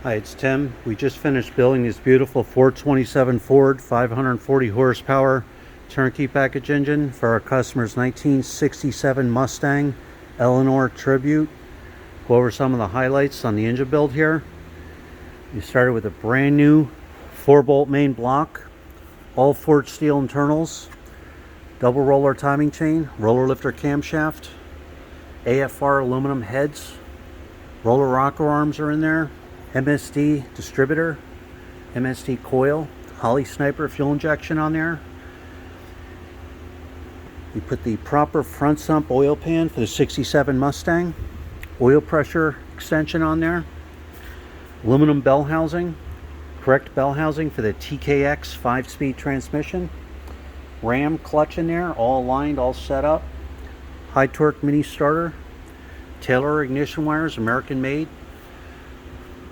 Hi, it's Tim. We just finished building this beautiful 427 Ford 540 horsepower turnkey package engine for our customer's 1967 Mustang Eleanor Tribute. Go over some of the highlights on the engine build here. We started with a brand new 4-bolt main block, all forged steel internals, double roller timing chain, roller lifter camshaft, AFR aluminum heads, roller rocker arms are in there, MSD distributor, MSD coil, Holley sniper fuel injection on there. We put the proper front sump oil pan for the 67 Mustang, oil pressure extension on there, aluminum bell housing, correct bell housing for the TKX 5-speed transmission, ram clutch in there, all aligned, all set up, high torque mini starter, Taylor ignition wires, American made,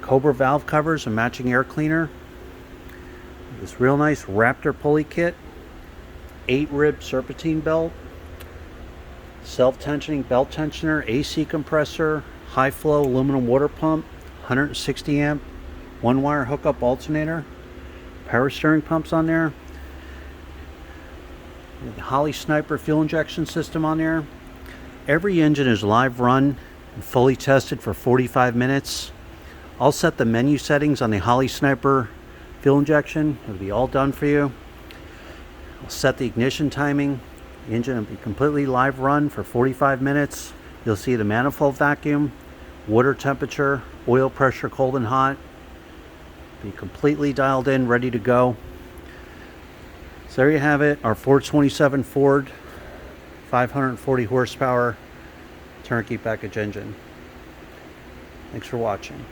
Cobra valve covers and matching air cleaner, this real nice Raptor pulley kit, 8-rib serpentine belt, self-tensioning belt tensioner, AC compressor, high flow aluminum water pump, 160 amp 1-wire hookup alternator, power steering pumps on there, the Holley sniper fuel injection system on there. Every engine is live run and fully tested for 45 minutes. I'll set the menu settings on the Holley sniper fuel injection. It'll be all done for you. I'll set the ignition timing. The engine will be completely live run for 45 minutes. You'll see the manifold vacuum, water temperature, oil pressure cold and hot. Be completely dialed in, ready to go. So there you have it, our 427 Ford 540 horsepower turnkey package engine. Thanks for watching.